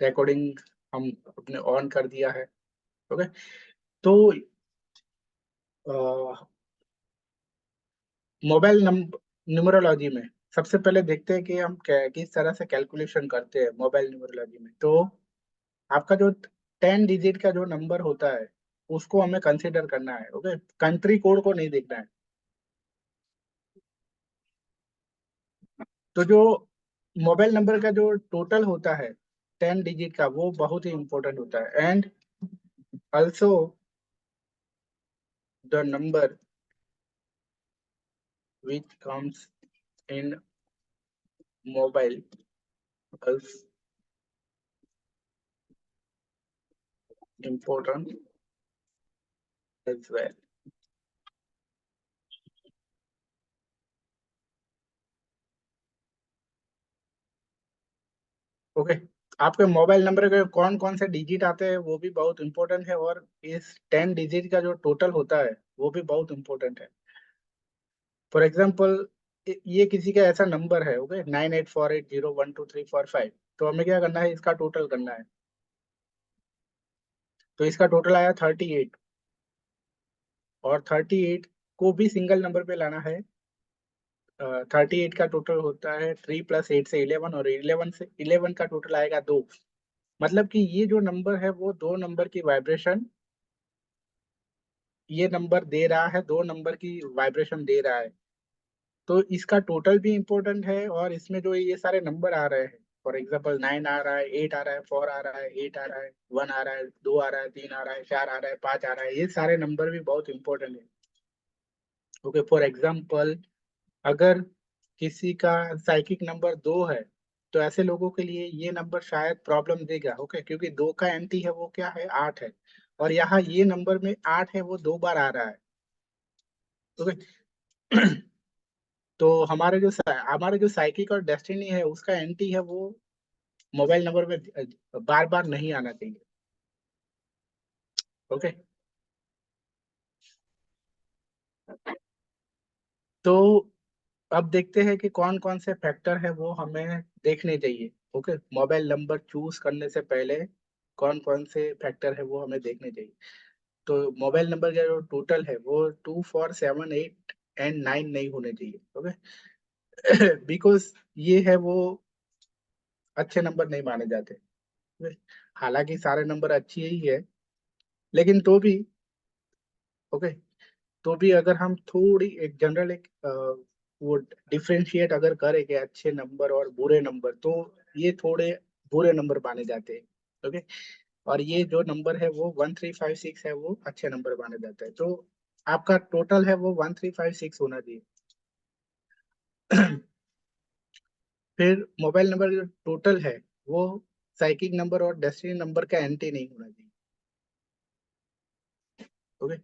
Recording हम अपने on कर दिया है। ओके, तो मोबाइल न्यूमरोलॉजी में सबसे पहले देखते हैं कि हम किस तरह से कैलकुलेशन करते हैं मोबाइल न्यूमरोलॉजी में। तो आपका जो 10 डिजिट का जो नंबर होता है उसको हमें कंसीडर करना है। ओके, कंट्री कोड को नहीं देखना है। तो जो मोबाइल नंबर का जो टोटल होता है 10 डिजिट का, वो बहुत ही इंपॉर्टेंट होता है। And also the number which comes in mobile is important as well. Okay, आपके मोबाइल नंबर के कौन कौन से डिजिट आते हैं वो भी बहुत इंपॉर्टेंट है, और इस 10 डिजिट का जो टोटल होता है वो भी बहुत इंपॉर्टेंट है। फॉर एग्जाम्पल, ये किसी का ऐसा नंबर है, ओके, 9848012345। तो हमें क्या करना है, इसका टोटल करना है। तो इसका टोटल आया 38, और 38 को भी सिंगल नंबर पे लाना है। 38 का टोटल होता है 3 + 8 से 11, और 11 से 11 का टोटल आएगा 2। मतलब कि ये जो नंबर है वो दो नंबर की वाइब्रेशन, ये नंबर दे रहा है, दो नंबर की वाइब्रेशन दे रहा है। तो इसका टोटल भी इम्पोर्टेंट है, और इसमें जो ये सारे नंबर आ रहे हैं, फॉर एग्जाम्पल 9 आ रहा है, 8 आ रहा है, 4 आ रहा है, 8 आ रहा है, 1 आ रहा है, 2 आ रहा है, 3 आ रहा है, 4 आ रहा है, 5 आ रहा है, ये सारे नंबर भी बहुत इंपॉर्टेंट है। ओके, फॉर एग्जाम्पल, अगर किसी का साइकिक नंबर 2 है, तो ऐसे लोगों के लिए ये नंबर शायद प्रॉब्लम देगा। ओके, क्योंकि 2 का एंटी है वो क्या है, 8 है, और यहाँ ये नंबर में 8 है वो 2 बार आ रहा है। ओके, तो हमारे जो साइकिक और डेस्टिनी है उसका एंटी है वो मोबाइल नंबर में बार बार नहीं आना चाहिए। ओके, तो अब देखते हैं कि कौन कौन से फैक्टर है वो हमें देखने चाहिए। ओके, मोबाइल नंबर चूज करने से पहले कौन कौन से फैक्टर है वो हमें देखने चाहिए। तो मोबाइल नंबर का जो टोटल है वो 2 4 7 8 एंड 9 नहीं होने चाहिए। ओके, बिकॉज ये है वो अच्छे नंबर नहीं माने जाते। okay? हालांकि सारे नंबर अच्छी ही है, लेकिन तो भी, ओके, तो भी अगर हम थोड़ी एक जनरल एक वो डिफरेंशिएट अगर करें कि अच्छे नंबर और बुरे नंबर, तो ये थोड़े बुरे नंबर माने जाते हैं। ओके, और ये जो नंबर है वो 1356 है वो अच्छे नंबर माने जाते हैं। तो आपका टोटल है वो 1356 होना चाहिए। फिर मोबाइल नंबर जो टोटल है वो साइकिक नंबर और डेस्टिनी नंबर का एंटी नहीं होना चाहिए। ओके,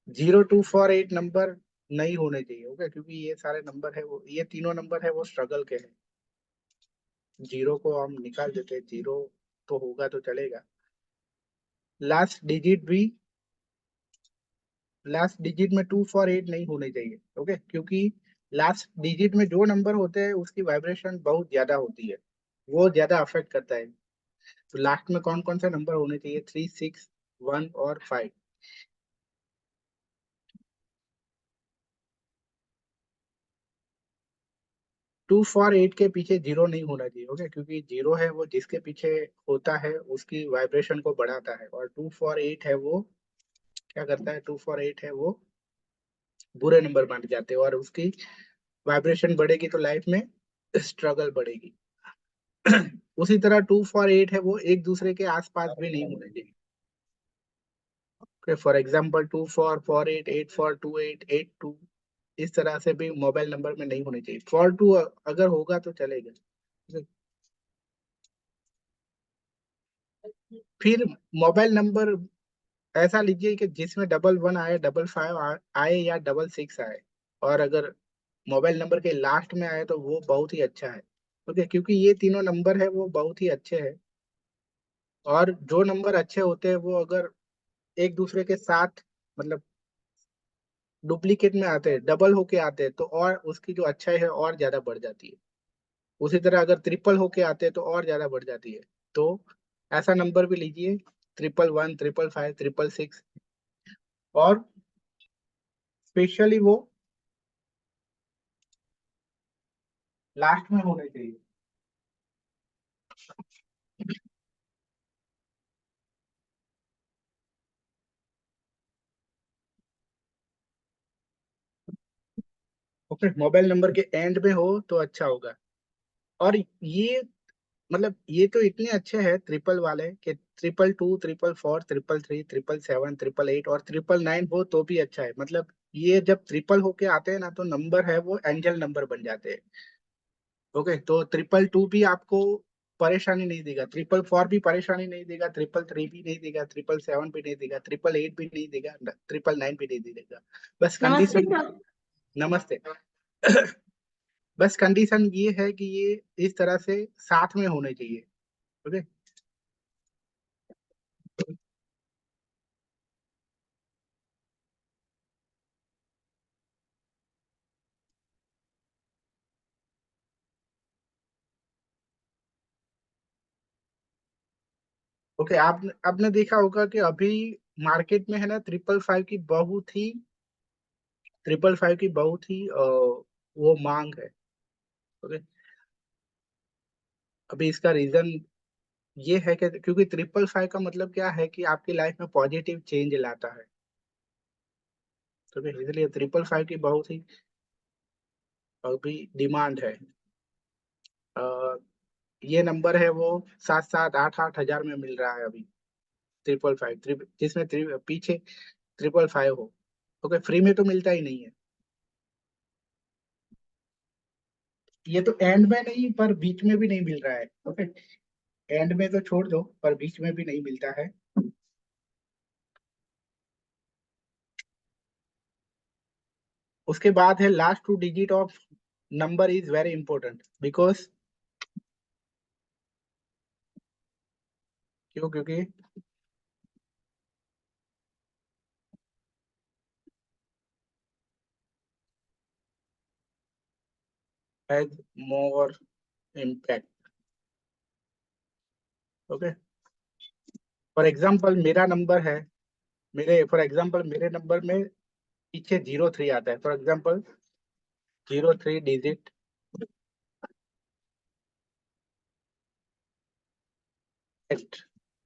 0248 नंबर नहीं होने चाहिए। ओके, क्योंकि ये सारे नंबर है वो, ये तीनों नंबर है वो स्ट्रगल के हैं। जीरो को हम निकाल देते हैं, जीरो तो होगा तो चलेगा। लास्ट डिजिट भी, लास्ट डिजिट में 248 नहीं होने चाहिए। ओके, क्योंकि लास्ट डिजिट में जो नंबर होते हैं उसकी वाइब्रेशन बहुत ज्यादा होती है, वो ज्यादा अफेक्ट करता है। तो लास्ट में कौन कौन से नंबर होने चाहिए, 3 6 1 और 5। 248 के पीछे जीरो नहीं होना चाहिए। ओके, क्योंकि जीरो है वो जिसके पीछे होता है उसकी वाइब्रेशन को बढ़ाता है, और 248 है वो क्या करता है, 248 है वो बुरे नंबर बन जाते हैं, और उसकी वाइब्रेशन बढ़ेगी तो लाइफ में स्ट्रगल बढ़ेगी। उसी तरह 248 है वो एक दूसरे के आसपास भी नहीं होने चाहिए। फॉर एग्जाम्पल 24 48 84 28 82, इस तरह से भी मोबाइल नंबर में नहीं होने चाहिए। 42 अगर होगा तो चलेगा। फिर मोबाइल नंबर ऐसा लीजिए कि जिसमें 11 आए, 55 आए, या 66 आए, और अगर मोबाइल नंबर के लास्ट में आए तो वो बहुत ही अच्छा है। ओके, क्योंकि ये तीनों नंबर है वो बहुत ही अच्छे हैं, और जो नंबर अच्छे होते हैं वो अगर एक दूसरे के साथ, मतलब डुप्लीकेट में आते हैं, डबल होके आते हैं, तो और उसकी जो अच्छाई है और ज्यादा बढ़ जाती है। उसी तरह अगर ट्रिपल होके आते हैं तो और ज्यादा बढ़ जाती है। तो ऐसा नंबर भी लीजिए, 111, 555, 666, और स्पेशली वो लास्ट में होने चाहिए। ओके, मोबाइल नंबर के एंड में हो तो अच्छा होगा। और ये मतलब ये तो इतने अच्छे हैं ट्रिपल वाले कि 222, 444, 333, 777, 888 और 999 हो तो भी अच्छा है। मतलब ये जब ट्रिपल होके आते हैं ना तो नंबर है वो एंजल नंबर बन जाते हैं। ओके, तो 222 भी आपको परेशानी नहीं देगा, 444 भी परेशानी नहीं देगा, 333 भी नहीं देगा, 777 भी नहीं देगा, 888 भी नहीं देगा, 999 भी नहीं देगा। बस नमस्ते कंडीशन। सर। नमस्ते। बस कंडीशन ये है कि ये इस तरह से साथ में होने चाहिए। ओके। ओके, आप आपने देखा होगा कि अभी मार्केट में है ना 555 की बहुत ही वो मांग है। ओके। अभी इसका रीजन ये है कि क्योंकि 555 का मतलब क्या है कि आपकी लाइफ में पॉजिटिव चेंज लाता है। तो इसलिए 555 की बहुत ही अभी डिमांड है। अ, ये नंबर है वो 7-7, 8-8 हजार में मिल रहा है अभी। 555 जिसमें पीछे 555 हो। ओके, फ्री में तो मिलता ही नहीं है। ये तो एंड में नहीं पर बीच में भी नहीं मिल रहा है। ओके, एंड में तो छोड़ दो पर बीच में भी नहीं मिलता है। उसके बाद है last 2 digit of number is very important because क्यों, क्योंकि has more impact. Okay, for example मेरा नंबर है, मेरे फॉर एग्जाम्पल मेरे नंबर में पीछे 03 आता है। For example 03 digit next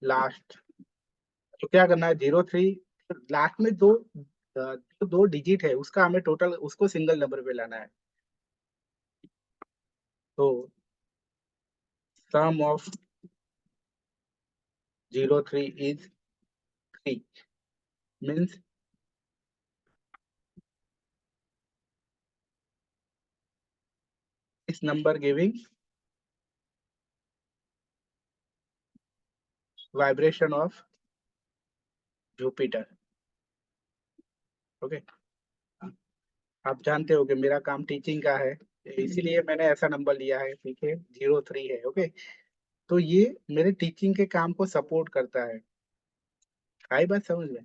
last. तो क्या करना है, 03 लास्ट में जो 2 डिजिट है उसका हमें टोटल उसको सिंगल नंबर पे लाना है। तो सम ऑफ 03 इज 3 मीन्स इस number giving vibration of Jupiter. Okay, आप जानते हो कि मेरा काम टीचिंग का है, इसीलिए मैंने ऐसा नंबर लिया है। ठीक है, 03 है। ओके, तो ये मेरे टीचिंग के काम को सपोर्ट करता है। आई बात समझ में?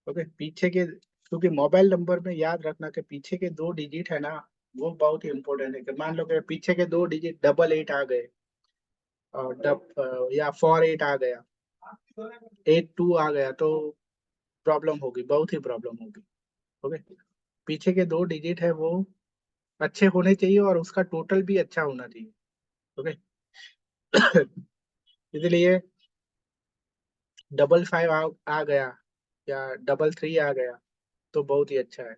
ओके, पीछे के क्योंकि मोबाइल नंबर में याद रखना कि पीछे के 2 डिजिट है ना वो बहुत ही इंपॉर्टेंट है। कि मान लो कि पीछे के 2 डिजिट 88 आ गए और या 48 आ गया, 82 आ गया तो प्रॉब्लम होगी, बहुत ही प्रॉब्लम होगी। ओके, पीछे के 2 डिजिट है वो अच्छे होने चाहिए और उसका टोटल भी अच्छा होना चाहिए। ओके, इसलिए 55 आ गया या 33 आ गया तो बहुत ही अच्छा है।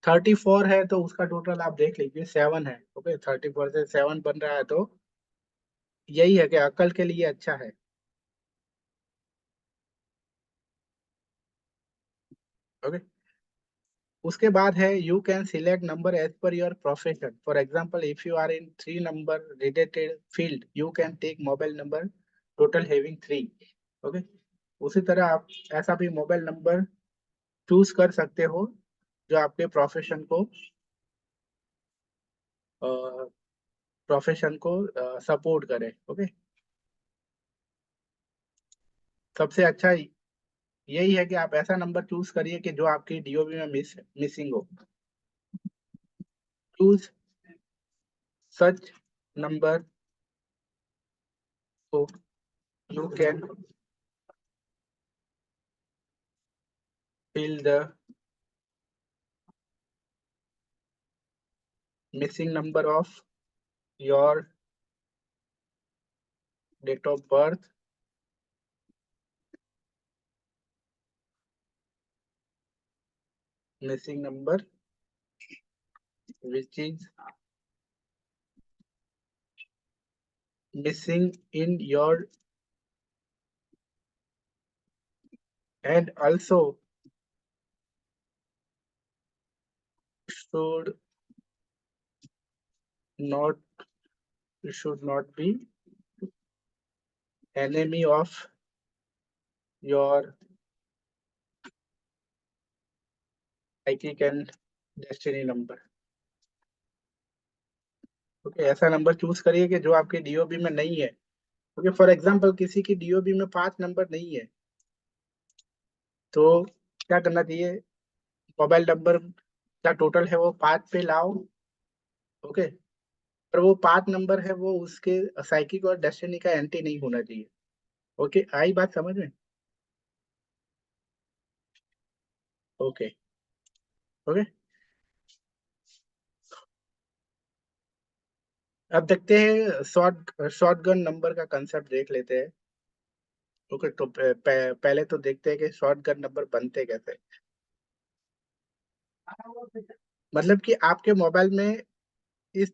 34 है तो उसका टोटल आप देख लीजिए 7 है। ओके, 34 से 7 बन रहा है तो यही है कि अकल के लिए अच्छा है। ओके, उसके बाद है you can select number as per your profession. For example if you are in 3 number related field you can take mobile number total having 3। Okay, उसी तरह आप ऐसा भी मोबाइल नंबर चूज कर सकते हो जो आपके प्रोफेशन को सपोर्ट करे। ओके, सबसे अच्छा यही है कि आप ऐसा नंबर चूज करिए कि जो आपकी डीओबी में मिसिंग हो। Choose such number, so you can fill the missing number of your date of birth, missing number which is missing in your, and also should not should not be enemy of your psychic and destiny number. Okay, ऐसा number choose करिए कि जो आपके DOB में नहीं है। Okay, for example किसी की डीओबी में 5 नंबर नहीं है, तो क्या करना चाहिए? मोबाइल नंबर का टोटल है वो 5 पे लाओ। ओके, पर वो 5 नंबर है वो उसके साइकिक और डेस्टिनी का एंटी नहीं होना चाहिए। ओके, आई बात समझ में? ओके। ओके, अब देखते हैं शॉर्ट गन नंबर का कंसेप्ट देख लेते हैं। ओके, तो पहले तो देखते हैं कि शॉर्ट गन नंबर बनते कैसे। मतलब कि आपके मोबाइल में इस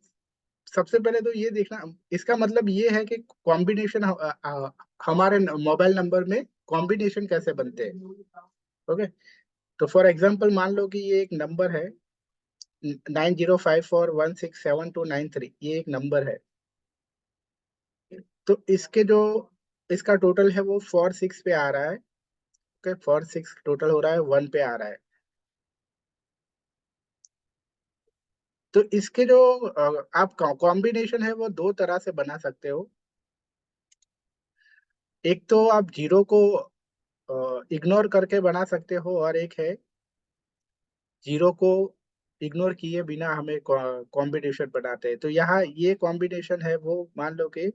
सबसे पहले तो ये देखना, इसका मतलब ये है कि कॉम्बिनेशन हमारे मोबाइल नंबर में कॉम्बिनेशन कैसे बनते हैं। ओके, तो फॉर एग्जांपल मान लो कि ये एक नंबर है 9054167293, ये एक नंबर है। तो इसके जो इसका टोटल है वो 46 पे आ रहा है। ओके, 46 टोटल हो रहा है, 1 पे आ रहा है। तो इसके जो आप कॉम्बिनेशन है वो दो तरह से बना सकते हो। एक तो आप जीरो को इग्नोर करके बना सकते हो, और एक है जीरो को इग्नोर किए बिना हमें कॉम्बिनेशन बनाते हैं। तो यहाँ ये कॉम्बिनेशन है वो, मान लो कि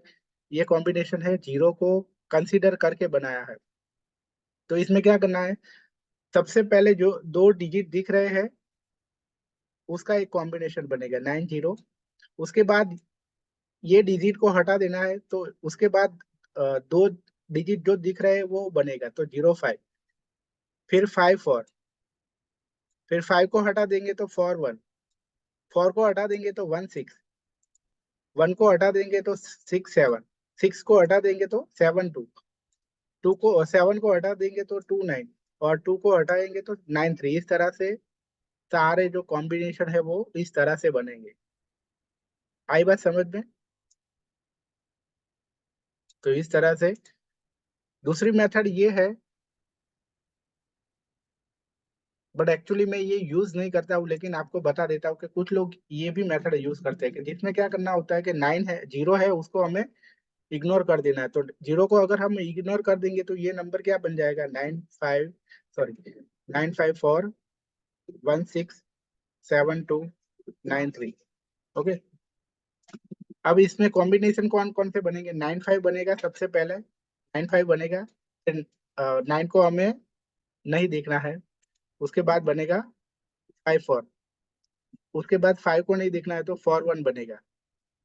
ये कॉम्बिनेशन है जीरो को कंसीडर करके बनाया है। तो इसमें क्या करना है? सबसे पहले जो दो डिजिट दिख रहे हैं उसका एक कॉम्बिनेशन बनेगा 90। उसके बाद ये डिजिट को हटा देना है, तो उसके बाद दो डिजिट जो दिख रहे हैं वो बनेगा, तो 05, फिर 54, फिर 5 को हटा देंगे तो 41, 4 को हटा देंगे तो 16, 1 को हटा देंगे तो 67, 6 को हटा देंगे तो 72, 2 को 7 को हटा देंगे तो 29, और 2 को हटाएंगे तो 93। इस तरह से सारे जो कॉम्बिनेशन है वो इस तरह से बनेंगे। आई बात समझ में? तो इस तरह से दूसरी मेथड ये है, बट एक्चुअली मैं ये यूज नहीं करता हूँ, लेकिन आपको बता देता हूँ कि कुछ लोग ये भी मेथड यूज करते हैं, कि जिसमें क्या करना होता है कि 9 है, जीरो है, उसको हमें इग्नोर कर देना है। तो जीरो को अगर हम इग्नोर कर देंगे तो ये नंबर क्या बन जाएगा? 954167293। ओके, अब इसमें कॉम्बिनेशन कौन कौन से बनेंगे? 95 बनेगा सबसे पहले, 95 बनेगा। फिर 9 को हमें नहीं देखना है। उसके बाद बनेगा 54, उसके बाद 5 को नहीं देखना है तो 41 बनेगा,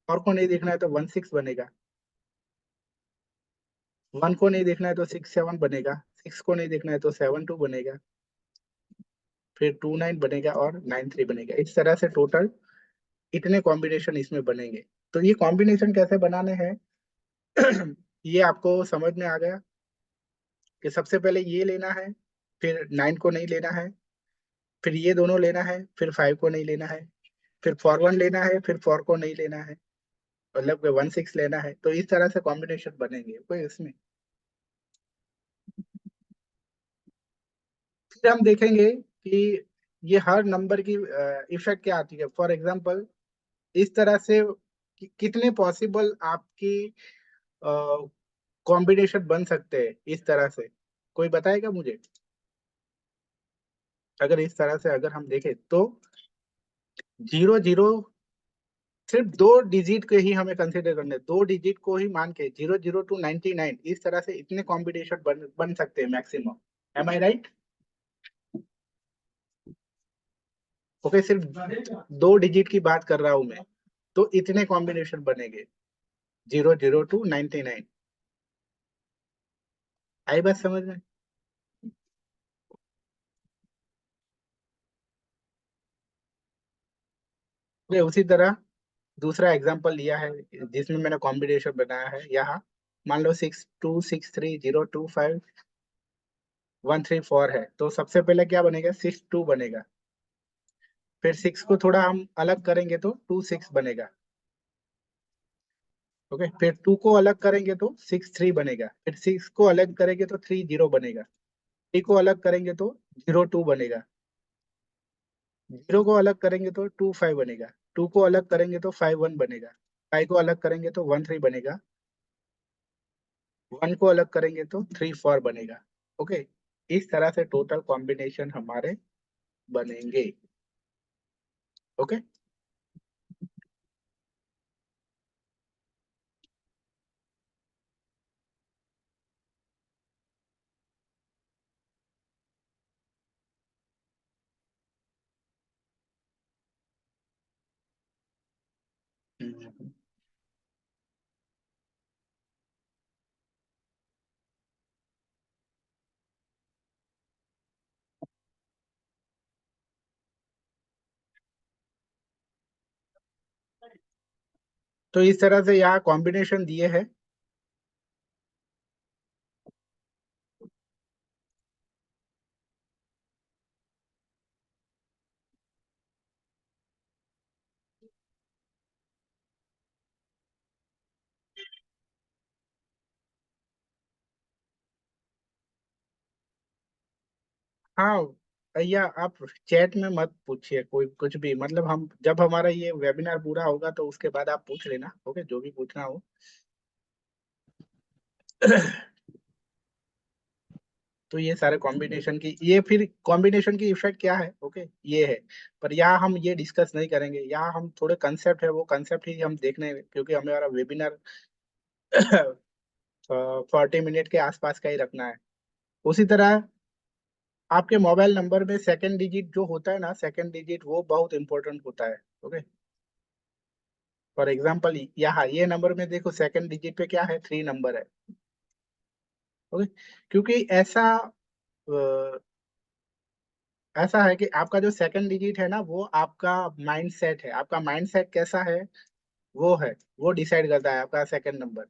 4 को नहीं देखना है तो 16 बनेगा, 1 को नहीं देखना है तो 67 बनेगा, 6 को नहीं देखना है तो 72 बनेगा, फिर 29 बनेगा, और 93 बनेगा। इस तरह से टोटल इतने कॉम्बिनेशन इसमें बनेंगे। तो ये कॉम्बिनेशन कैसे बनाने हैं ये आपको समझ में आ गया कि सबसे पहले ये लेना है, फिर 9 को नहीं लेना है, फिर ये दोनों लेना है, फिर 5 को नहीं लेना है, फिर 41 लेना है, फिर 4 को नहीं लेना है, मतलब 16 लेना है। तो इस तरह से कॉम्बिनेशन बनेंगे कोई इसमें। फिर हम देखेंगे कि ये हर नंबर की इफेक्ट क्या आती है। फॉर एग्जांपल इस तरह से कितने पॉसिबल आपकी कॉम्बिनेशन बन सकते हैं इस तरह से, कोई बताएगा मुझे? अगर इस तरह से अगर हम देखें तो 00 सिर्फ दो डिजिट के ही हमें कंसिडर करने, दो डिजिट को ही मान के 00 to 99 इस तरह से इतने कॉम्बिनेशन बन सकते हैं मैक्सिमम। एम आई राइट? ओके, सिर्फ दो डिजिट की बात कर रहा हूं मैं, तो इतने कॉम्बिनेशन बनेंगे 00 to 99। आई बात समझ में? ओके, उसी तरह दूसरा एग्जांपल लिया है जिसमें मैंने कॉम्बिनेशन बनाया है यहाँ। मान लो 6263025134 है, तो सबसे पहले क्या बनेगा, 62 बनेगा। फिर 6 को थोड़ा हम अलग करेंगे तो 26 बनेगा। ओके, फिर 2 को अलग करेंगे तो 63 बनेगा। फिर 6 को अलग करेंगे तो 30 बनेगा। 3 को अलग करेंगे तो 02 बनेगा। 0 को अलग करेंगे तो 25 बनेगा। 2 को अलग करेंगे तो 51 बनेगा। 5 को अलग करेंगे तो 13 बनेगा। 1 को अलग करेंगे तो 34 बनेगा। ओके, इस तरह से टोटल कॉम्बिनेशन हमारे बनेंगे। ओके। हम्म। तो इस तरह से यहाँ कॉम्बिनेशन दिए हैं। हाँ भैया, आप चैट में मत पूछिए कोई कुछ भी, मतलब हम जब हमारा ये वेबिनार पूरा होगा तो उसके बाद आप पूछ लेना। ओके, जो भी पूछना हो। तो ये सारे कॉम्बिनेशन की, ये फिर कॉम्बिनेशन की इफेक्ट क्या है, ओके ये है। पर यहाँ हम ये डिस्कस नहीं करेंगे, यहाँ हम थोड़े कंसेप्ट है वो कंसेप्ट ही हम देखने, क्योंकि हमारा वेबिनार 40 मिनट के आसपास का ही रखना है। उसी तरह आपके मोबाइल नंबर में सेकंड डिजिट जो होता है ना, सेकंड डिजिट वो बहुत इंपॉर्टेंट होता है। ओके, फॉर एग्जाम्पल यहाँ ये नंबर में देखो, सेकंड डिजिट पे क्या है, 3 नंबर है। ओके, क्योंकि ऐसा है कि आपका जो सेकंड डिजिट है ना, वो आपका माइंड सेट है। आपका माइंड सेट कैसा है, वो है, वो डिसाइड करता है आपका सेकंड नंबर,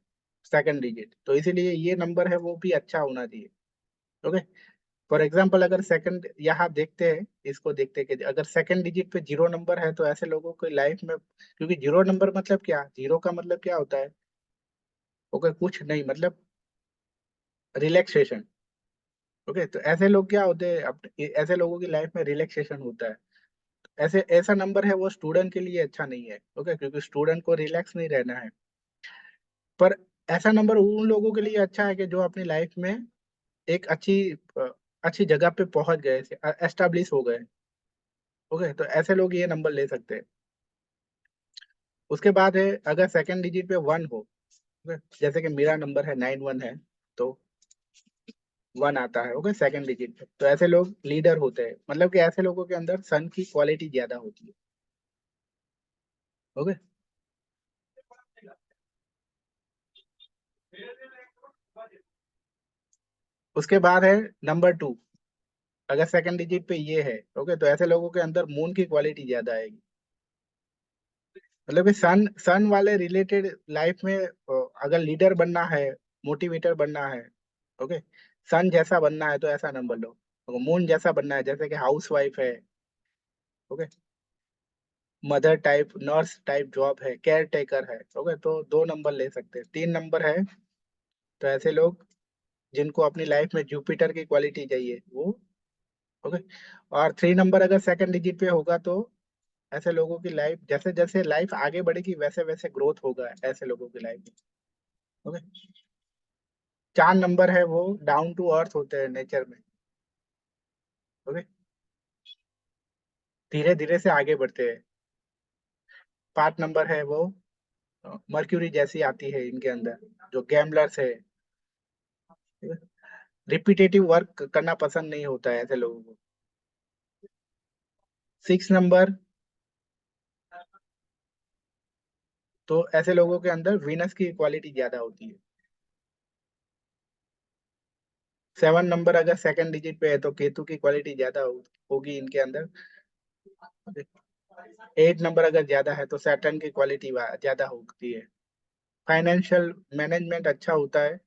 सेकंड डिजिट। तो इसीलिए ये नंबर है वो भी अच्छा होना चाहिए। ओके, फॉर एग्जाम्पल अगर सेकंड यहाँ देखते हैं, इसको देखते हैं कि अगर सेकंड डिजिट पे 0 नंबर है, तो ऐसे लोगों की लाइफ में, क्योंकि 0 नंबर मतलब क्या, 0 का मतलब क्या होता है, ओके कुछ नहीं, मतलब रिलैक्सेशन। ओके, तो ऐसे लोग क्या होते हैं, ऐसे लोगों की लाइफ में रिलैक्सेशन होता है। ऐसे ऐसा नंबर है वो स्टूडेंट के लिए अच्छा नहीं है। ओके, क्योंकि स्टूडेंट को रिलैक्स नहीं रहना है। पर ऐसा नंबर उन लोगों के लिए अच्छा है कि जो अपनी लाइफ में एक अच्छी जगह पे पहुंच गए, एस्टेब्लिश हो गए। ओके, तो ऐसे लोग ये नंबर ले सकते हैं। उसके बाद है, अगर सेकंड डिजिट पे 1 हो, ओके जैसे कि मेरा नंबर है 91 है, तो 1 आता है। ओके, सेकंड डिजिट पे, तो ऐसे लोग लीडर होते हैं, मतलब कि ऐसे लोगों के अंदर सन की क्वालिटी ज्यादा होती है। ओके, उसके बाद है नंबर 2। अगर सेकंड डिजिट पे ये है, ओके तो ऐसे लोगों के अंदर मून की क्वालिटी ज्यादा आएगी। मतलब कि सन सन वाले रिलेटेड लाइफ में, अगर लीडर बनना है, मोटिवेटर बनना है, ओके सन जैसा बनना है तो ऐसा नंबर लो। मून जैसा बनना है, जैसे कि हाउस वाइफ है, okay mother type, nurse type job है, केयर टेकर है, ओके तो 2 नंबर ले सकते हैं। 3 नंबर है तो ऐसे लोग जिनको अपनी लाइफ में जुपिटर की क्वालिटी चाहिए वो। ओके, और 3 नंबर अगर सेकंड डिजिट पे होगा तो ऐसे लोगों की लाइफ, जैसे जैसे लाइफ आगे बढ़ेगी वैसे वैसे ग्रोथ होगा ऐसे लोगों की लाइफ में। ओके, 4 नंबर है वो डाउन टू अर्थ होते हैं नेचर में। ओके, धीरे धीरे से आगे बढ़ते हैं। पार्ट नंबर है वो मर्क्यूरी जैसी आती है इनके अंदर, जो गैम्बलर्स है। रिपीटेटिव वर्क करना पसंद नहीं होता है ऐसे लोगों को। 6 नंबर, तो ऐसे लोगों के अंदर वीनस की क्वालिटी ज्यादा होती है। 7 नंबर अगर सेकंड डिजिट पे है तो केतु की क्वालिटी ज्यादा होगी इनके अंदर। 8 नंबर अगर ज्यादा है तो सैटर्न की क्वालिटी ज्यादा होती है। फाइनेंशियल मैनेजमेंट अच्छा होता है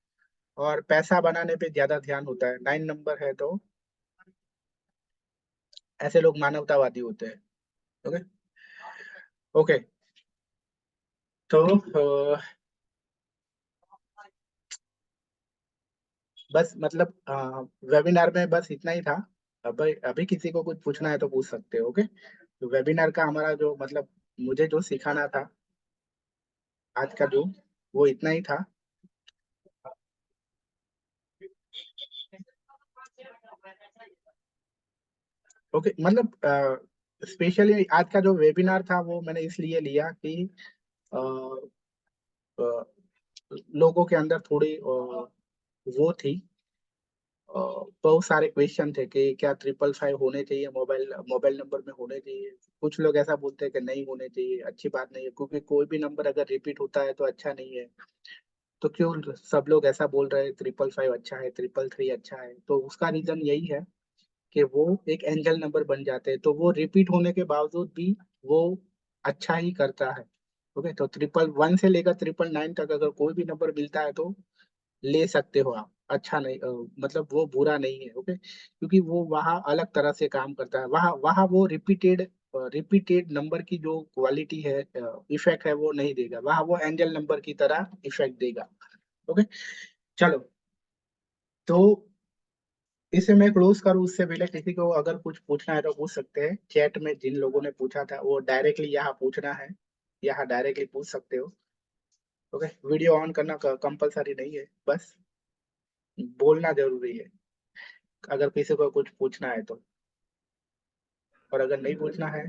और पैसा बनाने पे ज्यादा ध्यान होता है। 9 नंबर है तो ऐसे लोग मानवतावादी होते हैं। ओके। ओके। तो बस मतलब वेबिनार में बस इतना ही था। अब अभी किसी को कुछ पूछना है तो पूछ सकते हो। ओके। तो वेबिनार का हमारा जो मतलब मुझे जो सिखाना था आज का जो, वो इतना ही था। ओके, मतलब स्पेशली आज का जो वेबिनार था वो मैंने इसलिए लिया कि अ, अ, लोगों के अंदर थोड़ी वो थी, बहुत सारे क्वेश्चन थे कि क्या 555 होने चाहिए, मोबाइल मोबाइल नंबर में होने चाहिए। कुछ लोग ऐसा बोलते हैं कि नहीं होने चाहिए, अच्छी बात नहीं है, क्योंकि कोई भी नंबर अगर रिपीट होता है तो अच्छा नहीं है। तो क्यों सब लोग ऐसा बोल रहे हैं 555 अच्छा है, 333 अच्छा है? तो उसका रीजन यही है कि वो एक एंजल नंबर बन जाते हैं, तो वो रिपीट होने के बावजूद भी वो अच्छा ही करता है। ओके, तो 111 से लेकर 999 तक अगर कोई भी नंबर मिलता है तो ले सकते हो आप। अच्छा नहीं, मतलब वो बुरा नहीं है। ओके, क्योंकि वो वहाँ अलग तरह से काम करता है। वहाँ वहाँ वो रिपीटेड नंबर की जो क्वालिटी है, इफेक्ट है, वो नहीं देगा। वहाँ वो एंजल नंबर की तरह इफेक्ट देगा। ओके। चलो, तो इसे मैं क्लोज करूँ उससे पहले किसी को अगर कुछ पूछना है तो पूछ सकते हैं। चैट में जिन लोगों ने पूछा था वो डायरेक्टली यहाँ पूछना है, यहाँ डायरेक्टली पूछ सकते हो। ओके, वीडियो ऑन करना कंपलसरी नहीं है, बस बोलना जरूरी है अगर किसी को कुछ पूछना है तो। और अगर नहीं पूछना है,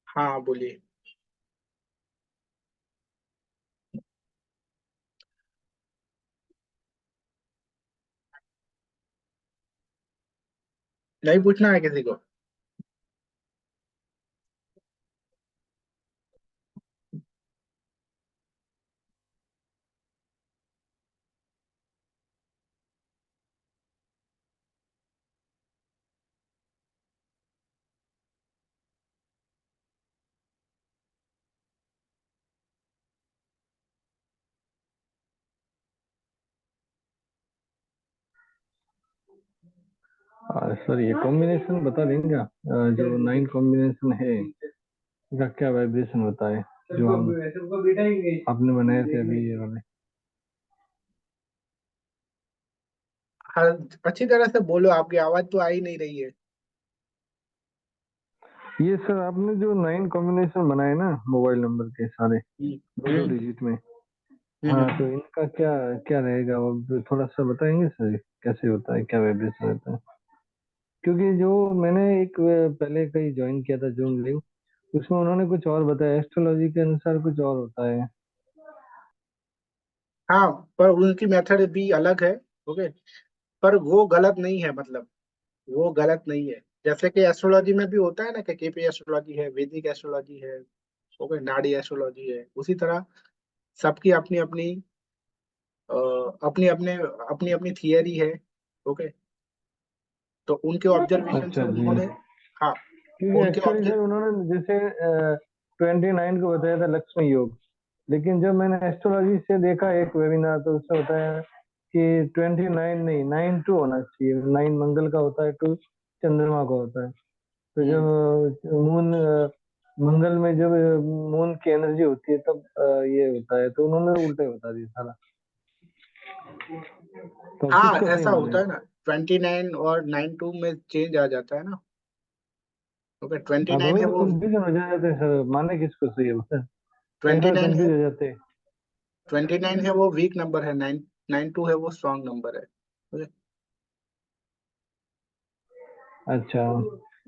हाँ बोलिए। नहीं पूछना है किसी को? सर ये कॉम्बिनेशन बता देंगे क्या? जो 9 कॉम्बिनेशन है इसका क्या वाइब्रेशन होता है, जो हम आपने बनाए थे अभी ये वाले? हाँ, अच्छी तरह से बोलो, आपकी आवाज तो आ ही नहीं रही है। ये सर आपने जो 9 कॉम्बिनेशन बनाए ना मोबाइल नंबर के सारे हम्म। दो दो हम्म। डिजिट में, हाँ हम्म। तो इनका क्या क्या रहेगा वो तो थोड़ा सा बताएंगे सर, कैसे होता है, क्या वाइब्रेशन रहता है? क्योंकि जो मैंने एक पहले कहीं ज्वाइन किया था जूम लिंक, उसमें उन्होंने कुछ और बताया, एस्ट्रोलॉजी के अनुसार कुछ और होता है। हाँ, पर उनकी मेथड भी अलग है। ओके, पर वो गलत नहीं है, मतलब वो गलत नहीं है। जैसे कि एस्ट्रोलॉजी में भी होता है ना कि केपी एस्ट्रोलॉजी है, वैदिक एस्ट्रोलॉजी है, ओके, नाड़ी एस्ट्रोलॉजी है, उसी तरह सबकी अपनी अपनी अपनी अपने अपनी अपनी थियरी है। ओके, तो उनके ऑब्जर्वेशन से अच्छा जी। उन्होंने, हाँ, क्योंकि उनके एक्चुअली ऑब्जर्व सर उन्होंने जैसे 29 को बताया था लक्ष्मी योग, लेकिन जब मैंने एस्ट्रोलॉजी से देखा एक वेबिनार तो उसमें बताया कि 29 नहीं, 9-2 होना चाहिए। 9 मंगल का होता है, 2 चंद्रमा का होता है। तो हम्म। जब मून मंगल में जब मून की एनर्जी होती है तब ये होता है, तो उन्होंने उल्टे बता दिया सारा। तो हाँ, किसको सही ऐसा माने? होता है ना, 29 और 9-2 में चेंज आ जाता है ना। ओके, ट्वेंटी हाँ तो नाइन वही है तो वो। कंफ्यूजन हो जाते हैं सर, माने किसको सही है सर, कई ट्वेंटी बार नाइन है कंफ्यूज हो जाते हैं। 29 है वो वीक नंबर है। 992 है वो स्ट्रॉन्ग नंबर है। ओके, अच्छा।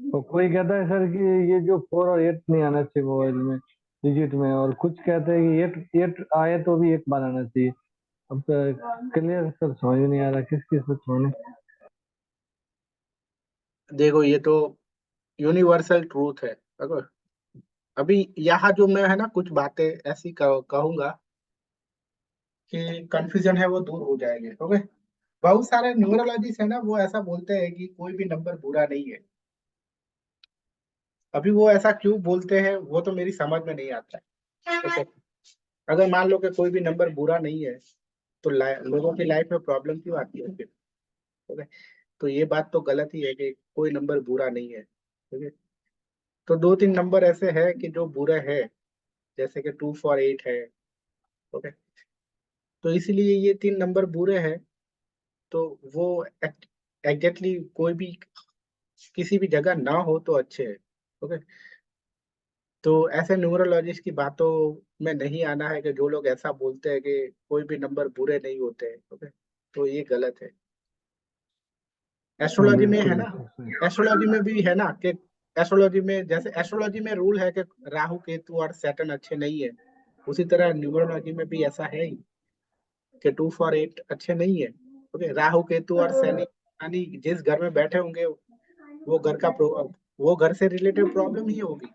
तो कोई कहता है सर कि ये जो 4 और 8 नहीं आना चाहिए मोबाइल में डिजिट में, और कुछ कहते हैं कि एट एट आए तो भी एक बार आना चाहिए। अब क्लियर सर समझ में नहीं आ रहा किस किस में छोड़ने। देखो ये तो यूनिवर्सल ट्रूथ है। अगर अभी यहाँ जो मैं है ना कुछ बातें ऐसी कहूंगा कि कंफ्यूजन है वो दूर हो जाएंगे। ओके। बहुत सारे न्यूमरोलॉजिस्ट है ना वो ऐसा बोलते हैं कि कोई भी नंबर बुरा नहीं है। अभी वो ऐसा क्यों बोलते हैं वो तो मेरी समझ में नहीं आता है। ओके। अगर मान लो कि कोई भी नंबर बुरा नहीं है तो लोगों की लाइफ में प्रॉब्लम क्यों आती है फिर। ओके। तो ये बात तो गलत ही है कि कोई नंबर बुरा नहीं है। ओके। तो दो तीन नंबर ऐसे हैं कि जो बुरे हैं, जैसे कि 2 4 8 है। ओके। तो इसीलिए ये तीन नंबर बुरे हैं। तो वो एग्जैक्टली कोई भी किसी भी जगह ना हो तो अच्छे है। ओके। तो ऐसे न्यूमरोलॉजिस्ट की बातों में नहीं आना है कि जो लोग ऐसा बोलते हैं कि कोई भी नंबर बुरे नहीं होते हैं। ओके। तो ये गलत है। हाँ एस्ट्रोलॉजी में है बिल्कुल ना, सर सही। एस्ट्रोलॉजी में भी है ना कि एस्ट्रोलॉजी में जैसे एस्ट्रोलॉजी में रूल है कि राहु केतु और सैटर्न अच्छे नहीं है, उसी तरह न्यूमरोलॉजी में भी ऐसा है ही कि 2 4 8 अच्छे नहीं है। ओके। राहु केतु और शनि यानी जिस घर में बैठे होंगे वो घर का वो घर से रिलेटेड प्रॉब्लम ही होगी।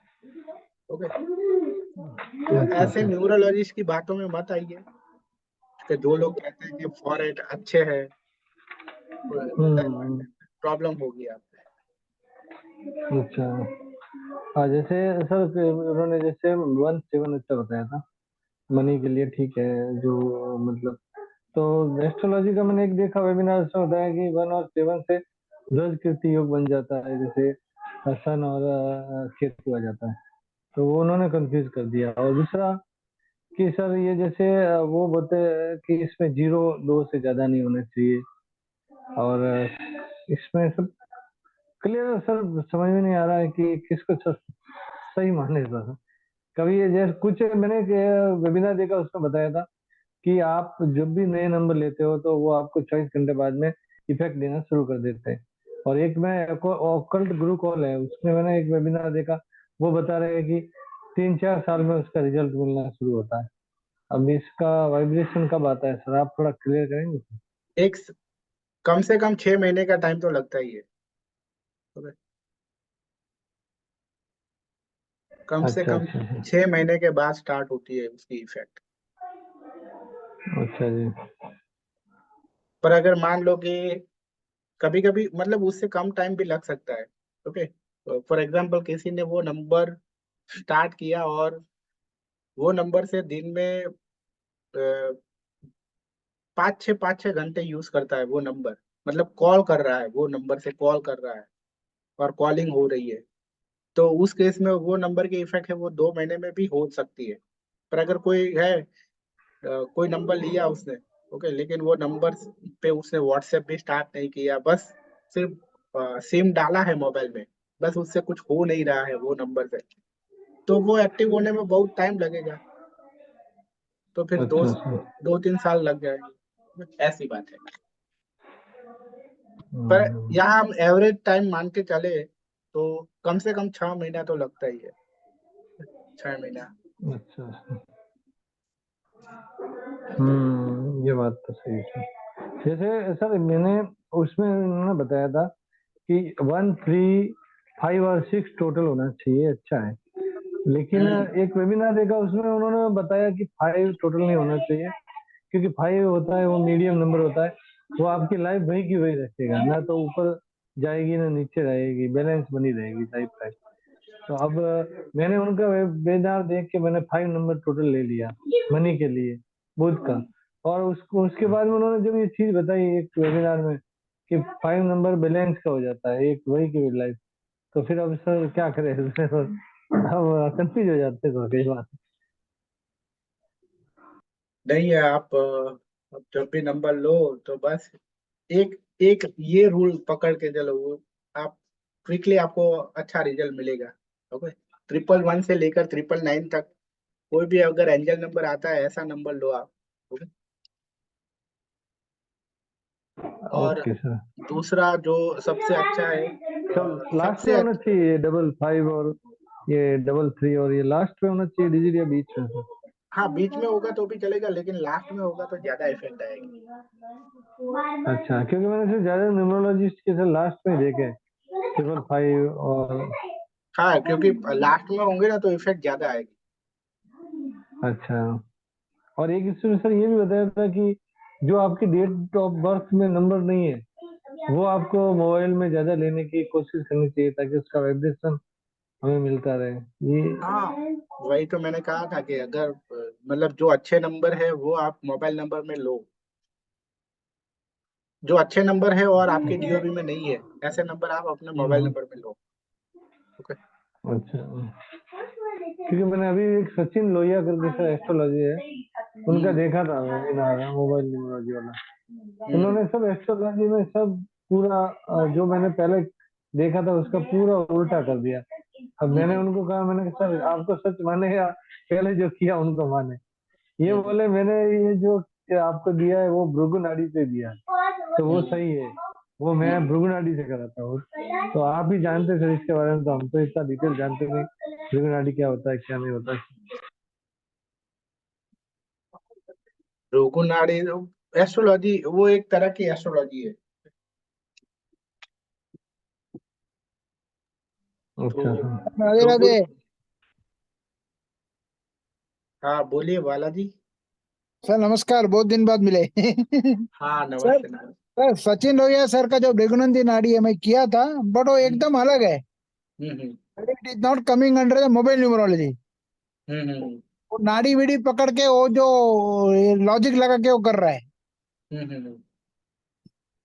ओके। तो अच्छा ऐसे अच्छा। न्यूमरोलॉजिस्ट की बातों में मत आइए कि जो लोग कहते हैं कि फॉरेट अच्छे हैं, हम्म। प्रॉब्लम होगी आप। अच्छा। हाँ जैसे सर उन्होंने जैसे 1 7 अच्छा बताया था मनी के लिए, ठीक है जो मतलब। तो एस्ट्रोलॉजी का मैंने एक देखा वेबिनार, उसमें होता है कि 1 और 7 से ध्वज कीर्ति योग बन जाता है, जैसे सन और केतु आ जाता है। तो वो उन्होंने कंफ्यूज कर दिया। और दूसरा कि सर ये जैसे वो बोलते हैं कि इसमें 0 2 से ज्यादा नहीं होना चाहिए। और इसमें सब क्लियर सर समझ में नहीं आ रहा है कि किसको सही माने सर। कभी ये जैसे कुछ मैंने वेबिनार देखा, उसमें बताया था कि आप जब भी नए नंबर लेते हो तो वो आपको 24 घंटे बाद में इफेक्ट देना शुरू कर देते हैं। और एक मैं ऑकल्ट गुरु कॉल है, उसमें मैंने एक वेबिनार देखा, वो बता रहे हैं कि 3 4 साल में उसका रिजल्ट मिलना शुरू होता है। अब इसका वाइब्रेशन कब आता है सर, आप थोड़ा क्लियर करेंगे? एक कम से कम 6 महीने का टाइम तो लगता ही है। ओके। कम से अच्छा कम अच्छा अच्छा। 6 महीने के बाद स्टार्ट होती है उसकी इफेक्ट। अच्छा जी। पर अगर मान लो कि कभी कभी मतलब उससे कम टाइम भी लग सकता है। ओके। फॉर एग्जाम्पल किसी ने वो नंबर स्टार्ट किया और वो नंबर से दिन में 5 6 घंटे यूज करता है वो नंबर, मतलब कॉल कर रहा है, वो नंबर से कॉल कर रहा है और कॉलिंग हो रही है। तो उस केस में वो नंबर की इफेक्ट है वो 2 महीने में भी हो सकती है। पर अगर कोई है कोई नंबर लिया उसने, ओके, लेकिन वो नंबर पे उसने व्हाट्सएप भी स्टार्ट नहीं किया, बस सिर्फ सिम डाला है मोबाइल में, बस उससे कुछ हो नहीं रहा है वो नंबर से, तो वो एक्टिव होने में बहुत टाइम लगेगा। तो फिर दो अच्छा अच्छा। 2 3 साल लग जाएंगे, ऐसी बात है। पर हम्म। यहाँ हम एवरेज टाइम मान के चले तो कम से कम 6 महीना तो लगता ही है। 6 महीना। अच्छा अच्छा। ये बात तो सही है। जैसे सर मैंने उसमें उन्होंने बताया था कि 1 3 5 और 6 टोटल होना चाहिए, अच्छा है। लेकिन हम्म। एक वेबिनार देखा, उसमें उन्होंने बताया कि 5 टोटल नहीं होना चाहिए, क्योंकि 5 होता है वो मीडियम नंबर होता है, वो आपकी लाइफ वही की वही रखेगा, ना तो ऊपर जाएगी ना नीचे रहेगी, बैलेंस बनी रहेगी लाइफ टाइम। तो अब मैंने उनका वेबिनार देख के मैंने 5 नंबर टोटल ले लिया मनी के लिए, बुध का। और उसको उसके बाद में उन्होंने जब ये चीज बताई एक वेबिनार में कि 5 नंबर बैलेंस का हो जाता है एक वही की लाइफ, तो फिर अब सर क्या करें उसमें तो हम कंफ्यूज हो जाते हैं तो कई बार। नहीं है आप अब जब भी नंबर लो तो बस एक एक ये रूल पकड़ के चलो, वो आप क्विकली आपको अच्छा रिजल्ट मिलेगा। ओके। 111 से लेकर 999 तक कोई भी अगर एंजल नंबर आता है ऐसा नंबर लो आप। ओके। और ओके सर। दूसरा जो सबसे अच्छा है सब लास्ट सबसे में होना चाहिए, ये 55 और ये 33 और ये लास्ट में होना चाहिए डिजिट या बीच में से? हाँ, बीच में होगा तो भी चलेगा, लेकिन लास्ट में होगा तो ज्यादा इफेक्ट आएगी। अच्छा, क्योंकि मैंने सिर्फ ज्यादा न्यूमरोलॉजिस्ट के साथ लास्ट में देखे 55 और। हाँ, क्योंकि लास्ट में होंगे ना तो इफेक्ट ज्यादा आएगी। अच्छा, और एक इसमें सर ये भी बताया था कि जो आपकी डेट ऑफ बर्थ में नंबर नहीं है वो आपको मोबाइल में ज्यादा लेने की कोशिश करनी चाहिए ताकि उसका वाइब्रेशन हमें मिलता रहे। हाँ, ये वही तो मैंने कहा था कि अगर मतलब जो अच्छे नंबर है वो आप मोबाइल नंबर में लो, जो अच्छे नंबर है और आपके डीओबी में नहीं है, ऐसे नंबर आप अपने मोबाइल नंबर में लो। ओके। अच्छा, क्योंकि मैंने अभी एक सचिन लोहिया करके सर एस्ट्रोलॉजी है, उनका हम्म देखा था वेबिनार मोबाइल न्यूमरोलॉजी वाला। हम्म उन्होंने सब एस्ट्रोलॉजी में सब पूरा जो मैंने पहले देखा था उसका पूरा उल्टा कर दिया। अब मैंने हम्म उनको कहा, मैंने कहा सर आपको सच माने या पहले जो किया उनको माने? ये हम्म बोले मैंने ये जो आपको दिया है वो भृगु नाड़ी से दिया है तो वो हम्म सही है, वो मैं हम्म। भृगु नाड़ी से कराता हूँ। तो आप ही जानते सर इसके बारे में, तो हम तो इतना डिटेल जानते नहीं भृगु नाड़ी क्या होता है क्या नहीं होता है। रोगुन नाड़ी एस्ट्रोलॉजी वो एक तरह की एस्ट्रोलॉजी है। तो अच्छा सर। राधे राधे। रोगुन, हाँ बोलिए बालाजी। सर नमस्कार, बहुत दिन बाद मिले। हाँ, सर नमस्ते नमस्ते। सर सचिन लोहिया सर का जो भृगुनंदी नाड़ी है मैं किया था, बट वो हम्म एकदम अलग है। Hmm it is not coming under the mobile numerology. Hmm hmm वो नाड़ी बीड़ी पकड़ के वो जो लॉजिक लगा के वो कर रहा है। हम्म हम्म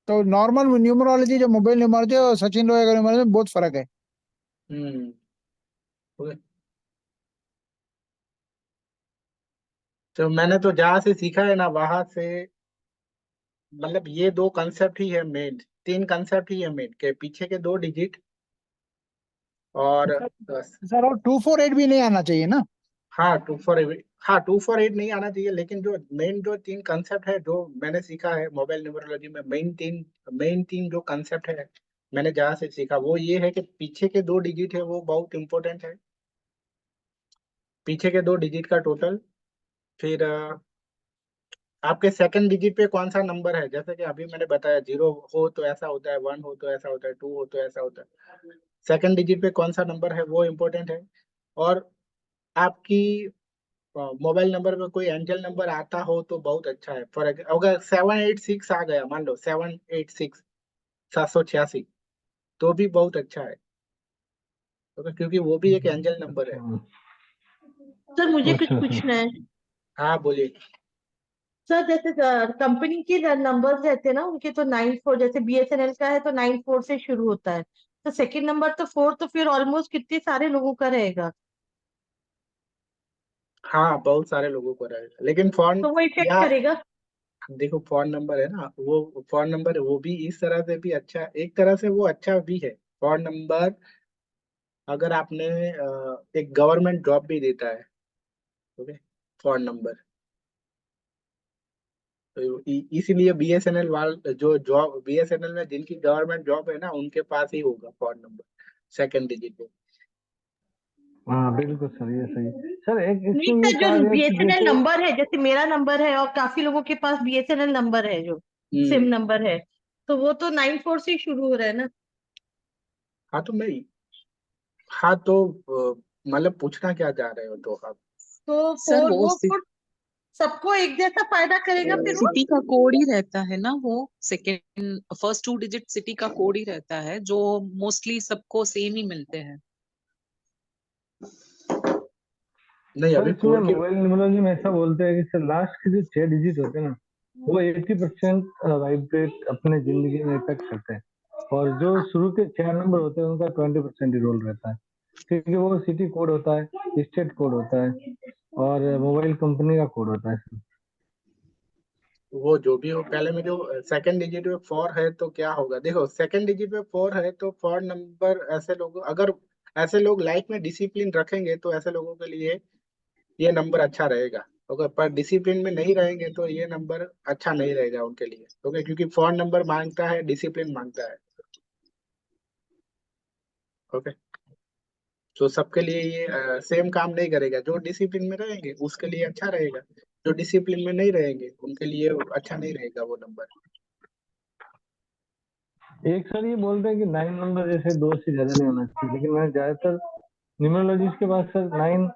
तो नॉर्मल न्यूमरोलॉजी जो मोबाइल न्यूमरोलॉजी और सचिन लोहिया का न्यूमरोलॉजी में बहुत फर्क है। हम्म, ओके। तो मैंने तो जहाँ से सीखा है ना वहां से, मतलब ये दो कंसेप्ट ही है मेन, तीन कंसेप्ट ही है मेन, के पीछे के दो डिजिट और सर सर और 248 भी नहीं आना चाहिए ना? हाँ 248, हाँ 248 नहीं आना चाहिए, लेकिन जो मेन जो तीन कंसेप्ट है जो मैंने सीखा है मोबाइल न्यूमरोलॉजी में, मेन तीन जो कंसेप्ट है मैंने जहाँ से सीखा वो ये है कि पीछे के दो डिजिट है वो बहुत इंपॉर्टेंट है। पीछे के दो डिजिट का टोटल, फिर आपके सेकंड डिजिट पे कौन सा नंबर है, जैसे कि अभी मैंने बताया, जीरो हो तो ऐसा होता है, वन हो तो ऐसा होता है, टू हो तो ऐसा होता है। सेकंड डिजिट पे कौन सा नंबर है वो इम्पोर्टेंट है। और आपकी मोबाइल नंबर में कोई एंजल नंबर आता हो तो बहुत अच्छा है। फॉर अगर 786 आ गया, मान लो 786, 786, तो भी बहुत अच्छा है। क्योंकि वो भी एक एंजल नंबर है। अच्छा सर मुझे कुछ अच्छा सर। पूछना है। हाँ बोलिए। सर जैसे कंपनी के नंबर्स रहते हैं ना उनके, तो 94, जैसे बीएसएनएल का है तो 94 से शुरू होता है, तो सेकंड नंबर तो 4, तो फिर ऑलमोस्ट कितने सारे लोगों का रहेगा, हाँ, बहुत सारे लोगों को रहेगा, लेकिन फोन तो वो इफेक्ट या करेगा। देखो फोन नंबर है ना, वो फोन नंबर वो भी इस तरह से भी अच्छा, एक तरह से वो अच्छा भी है फोन नंबर। अगर आपने एक गवर्नमेंट जॉब भी देता है, ओके, फोन नंबर, तो इसीलिए बीएसएनएल वाल जो जॉब बीएसएनएल में जिनकी गवर्नमेंट जॉब है ना उनके पास ही होगा फोन नंबर सेकंड डिजिट पे। हाँ बिल्कुल सर, ये सही सर। एक नहीं इसमें ये सर, जो कहा गया कि बीएसएनएल जैसे नंबर है, जैसे मेरा नंबर है और काफी लोगों के पास बीएसएनएल नंबर है, जो सिम हम्म। नंबर है, तो वो तो 94 से ही शुरू हो रहा है ना। हाँ तो मैं, हाँ तो मतलब पूछना क्या चाह रहे हो तो आप? तो सर फोर, वो वो फोर सबको एक जैसा फायदा करेगा फिर वो। सिटी का कोड ही रहता है ना, वो सेकेंड फर्स्ट 2 डिजिट सिटी का कोड ही रहता है जो मोस्टली सबको सेम ही मिलते हैं। नहीं, सर अभी इसमें कोड की, मोबाइल न्यूमरोलॉजी में ऐसा बोलते हैं कि सर लास्ट के जो 6 डिजिट होते हैं ना वो 80% वाइब्रेट अपने जिंदगी में इफेक्ट करते हैं, और जो शुरू के 4 नंबर होते हैं उनका 20% ही रोल रहता है, क्योंकि वो सिटी कोड होता है, स्टेट कोड होता है और मोबाइल कंपनी का कोड होता है। वो जो भी हो, पहले में जो सेकंड डिजिट में फोर है तो क्या होगा, देखो सेकंड डिजिट में फोर है तो फोर नंबर, ऐसे लोग अगर ऐसे लोग लाइफ में डिसिप्लिन रखेंगे तो ऐसे लोगों के लिए ये नंबर अच्छा रहेगा। अगर पर डिसिप्लिन में नहीं रहेंगे तो ये नंबर अच्छा नहीं रहेगा उनके लिए, ओके, क्योंकि फोन नंबर मांगता है, डिसिप्लिन मांगता है। ओके, तो सबके लिए ये सेम काम नहीं करेगा। जो डिसिप्लिन में रहेंगे उसके लिए अच्छा रहेगा, जो डिसिप्लिन में नहीं रहेंगे उनके लिए अच्छा नहीं रहेगा वो नंबर। एक सर ये बोलते हैं कि 9 नंबर जैसे 2 से ज्यादा नहीं होना चाहिए, लेकिन मैं ज्यादातर न्यूमरोलॉजिस्ट के पास सर 9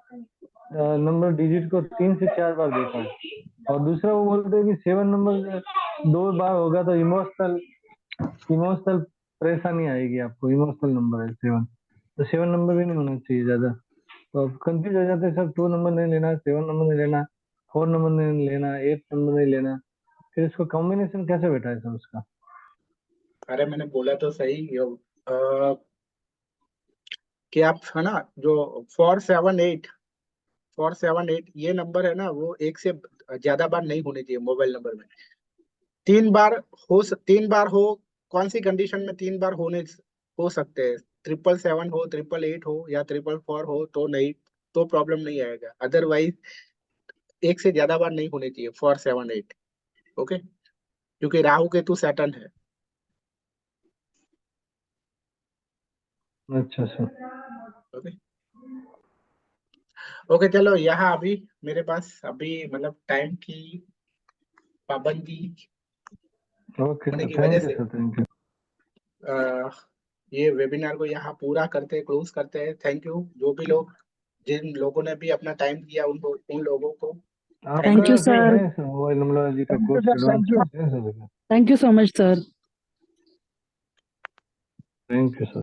नंबर डिजिट को 3 से 4 बार देखा है। और दूसरा वो बोलते हैं कि 7 नंबर 2 बार होगा तो इमोशनल परेशानी आएगी आपको, इमोशनल नंबर है 7, तो 7 नंबर भी नहीं होना चाहिए ज्यादा। तो आप कंफ्यूज हो जाते हैं सर, 2 नंबर नहीं लेना, 7 नंबर नहीं लेना, 4 नंबर नहीं लेना, 8 नंबर नहीं लेना, फिर इसको कॉम्बिनेशन कैसे बैठा है सर उसका? अरे मैंने बोला तो सही कि आप है ना, जो 478 ये नंबर है ना, वो एक से ज्यादा बार नहीं होने चाहिए मोबाइल नंबर में। 3 बार हो, कौन सी कंडीशन में 3 बार हो सकते हैं? 777 हो, 888 हो, या 444 हो तो नहीं, तो प्रॉब्लम नहीं आएगा। अदरवाइज एक से ज्यादा बार नहीं होने चाहिए 478। ओके, क्योंकि राहु केतु सैटर्न है। अच्छा सर। ओके ओके, चलो यहाँ अभी मेरे पास अभी मतलब टाइम की पाबंदी ओके होने सर, की वजह थैंक यू से सर, थैंक यू। ये वेबिनार को यहाँ पूरा करते हैं, क्लोज करते हैं। थैंक यू जो भी लोग, जिन लोगों ने भी अपना टाइम दिया, उन लोगों को थैंक Thank यू। you, आपका फिर sir. है सर मोबाइल नंबरोलॉजी का Thank you, course sir. Advance Thank you. है sir? Thank you so much, sir. Thank you sir.